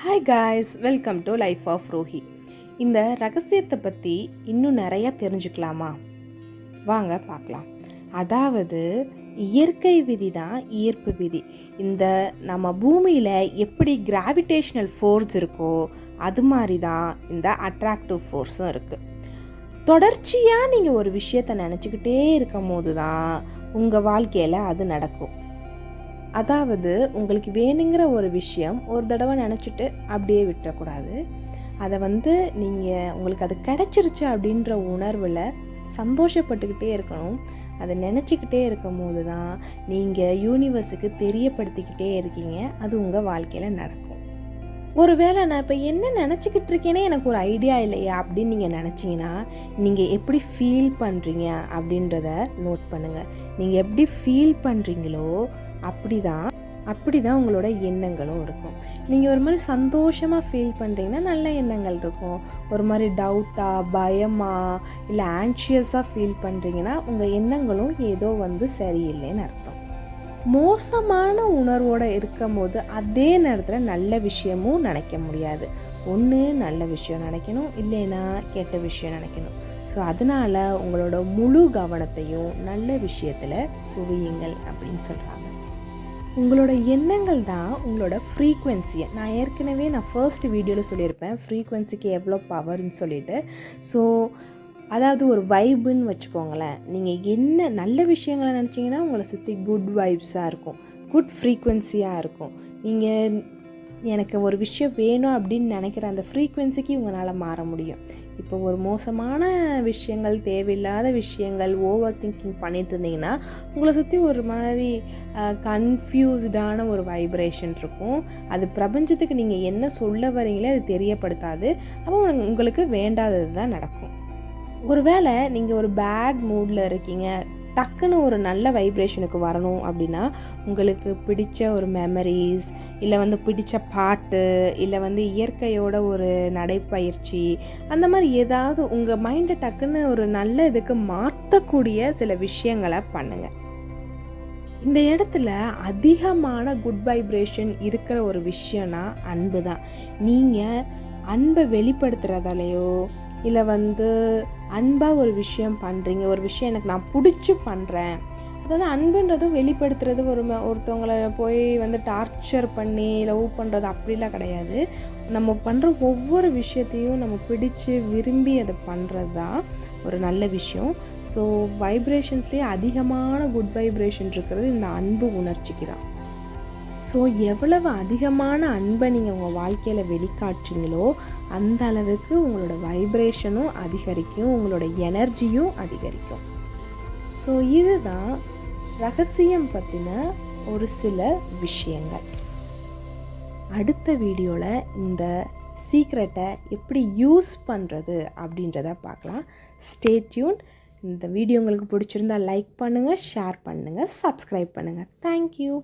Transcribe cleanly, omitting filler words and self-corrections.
Hi guys, welcome to life of Rohi. இந்த ரகசியத்தை பற்றி இன்னும் நிறையா தெரிஞ்சுக்கலாமா? வாங்க பார்க்கலாம். அதாவது இயற்கை விதி தான் ஈர்ப்பு விதி. இந்த நம்ம பூமியில் எப்படி கிராவிடேஷ்னல் ஃபோர்ஸ் இருக்கோ அது மாதிரி தான் இந்த அட்ராக்டிவ் ஃபோர்ஸும் இருக்குது. தொடர்ச்சியாக நீங்கள் ஒரு விஷயத்தை நினச்சிக்கிட்டே இருக்கும் போது தான் உங்கள் வாழ்க்கையில் அது நடக்கும். அதாவது உங்களுக்கு வேணுங்கிற ஒரு விஷயம் ஒரு தடவை நினச்சிட்டு அப்படியே விட்டுறக்கூடாது. அதை நீங்கள் உங்களுக்கு அது கிடச்சிருச்சு அப்படின்ற உணர்வில் சந்தோஷப்பட்டுக்கிட்டே இருக்கணும். அதை நினச்சிக்கிட்டே இருக்கும் போது தான் நீங்கள் யூனிவர்ஸுக்கு தெரியப்படுத்திக்கிட்டே இருக்கீங்க, அது உங்கள் வாழ்க்கையில் நடக்கும். ஒருவேளை நான் இப்போ என்ன நினச்சிக்கிட்டு இருக்கேனே எனக்கு ஒரு ஐடியா இல்லையா அப்படின்னு நீங்கள் நினச்சிங்கன்னா, நீங்கள் எப்படி ஃபீல் பண்ணுறீங்க அப்படின்றத நோட் பண்ணுங்கள். நீங்கள் எப்படி ஃபீல் பண்ணுறீங்களோ அப்படி தான் உங்களோட எண்ணங்களும் இருக்கும். நீங்கள் ஒரு மாதிரி சந்தோஷமாக ஃபீல் பண்ணுறீங்கன்னா நல்ல எண்ணங்கள் இருக்கும். ஒரு மாதிரி டவுட்டாக, பயமாக, இல்லை ஆன்ஷியஸாக ஃபீல் பண்ணுறீங்கன்னா உங்கள் எண்ணங்களும் ஏதோ சரியில்லைன்னு அர்த்தம். மோசமான உணர்வோடு இருக்கும் போது அதே நேரத்தில் நல்ல விஷயமும் நினைக்க முடியாது. ஒன்று நல்ல விஷயம் நினைக்கணும், இல்லைன்னா கெட்ட விஷயம் நினைக்கணும். ஸோ அதனால் உங்களோட முழு கவனத்தையும் நல்ல விஷயத்தில் குவியுங்கள் அப்படின்னு சொல்கிறாங்க. உங்களோட எண்ணங்கள் தான் உங்களோட ஃப்ரீக்வன்சியை, நான் ஏற்கனவே ஃபர்ஸ்ட் வீடியோவில் சொல்லியிருப்பேன் ஃப்ரீக்வன்சிக்கு எவ்வளோ பவர்னு சொல்லிட்டு. ஸோ அதாவது ஒரு வைப்புன்னு வச்சுக்கோங்களேன். நீங்கள் என்ன நல்ல விஷயங்களை நினச்சிங்கன்னா உங்களை சுற்றி குட் வைப்ஸாக இருக்கும், குட் ஃப்ரீக்வன்சியாக இருக்கும். நீங்கள் எனக்கு ஒரு விஷயம் வேணும் அப்படின்னு நினைக்கிற அந்த ஃப்ரீக்வன்சிக்கு உங்களால் மாற முடியும். இப்போ ஒரு மோசமான விஷயங்கள், தேவையில்லாத விஷயங்கள், ஓவர் திங்கிங் பண்ணிட்டு இருந்தீங்கன்னா உங்களை சுற்றி ஒரு மாதிரி கன்ஃபியூஸ்டான ஒரு வைப்ரேஷன் இருக்கும். அது பிரபஞ்சத்துக்கு நீங்கள் என்ன சொல்ல வரீங்களே அது தெரியப்படுத்தாது. அப்போ உங்களுக்கு வேண்டாதது தான் நடக்கும். ஒருவேளை நீங்கள் ஒரு பேட் மூடில் இருக்கீங்க, டக்குன்னு ஒரு நல்ல வைப்ரேஷனுக்கு வரணும் அப்படின்னா உங்களுக்கு பிடிச்ச ஒரு மெமரிஸ், இல்லை பிடிச்ச பாட்டு, இல்லை இயற்கையோட ஒரு நடைப்பயிற்சி, அந்த மாதிரி ஏதாவது உங்கள் மைண்டை டக்குன்னு ஒரு நல்ல இதுக்கு மாற்றக்கூடிய சில விஷயங்களை பண்ணுங்கள். இந்த இடத்துல அதிகமான குட் வைப்ரேஷன் இருக்கிற ஒரு விஷயம்னா அன்பு தான். நீங்கள் அன்பை வெளிப்படுத்துகிறதாலேயோ இல்லை அன்பாக ஒரு விஷயம் பண்ணுறீங்க, ஒரு விஷயம் எனக்கு நான் பிடிச்சி பண்ணுறேன், அதாவது அன்புன்றதும் வெளிப்படுத்துறது ஒருத்தவங்களை போய் டார்ச்சர் பண்ணி லவ் பண்ணுறது அப்படிலாம் கிடையாது. நம்ம பண்ணுற ஒவ்வொரு விஷயத்தையும் நம்ம பிடிச்சி விரும்பி அதை பண்ணுறது தான் ஒரு நல்ல விஷயம். ஸோ வைப்ரேஷன்ஸ்லேயே அதிகமான குட் வைப்ரேஷன் இருக்கிறது இந்த அன்பு உணர்ச்சிக்கு தான். ஸோ எவ்வளவு அதிகமான அன்பை நீங்கள் உங்கள் வாழ்க்கையில் வெளிக்காட்டுறீங்களோ அந்த அளவுக்கு உங்களோட வைப்ரேஷனும் அதிகரிக்கும், உங்களோட எனர்ஜியும் அதிகரிக்கும். ஸோ இதுதான் ரகசியம் பற்றின ஒரு சில விஷயங்கள். அடுத்த வீடியோவில் இந்த சீக்ரெட்டை எப்படி யூஸ் பண்ணுறது அப்படின்றத பார்க்கலாம். Stay tune. இந்த வீடியோ உங்களுக்கு பிடிச்சிருந்தால் லைக் பண்ணுங்கள், ஷேர் பண்ணுங்கள், சப்ஸ்கிரைப் பண்ணுங்கள். தேங்க்யூ.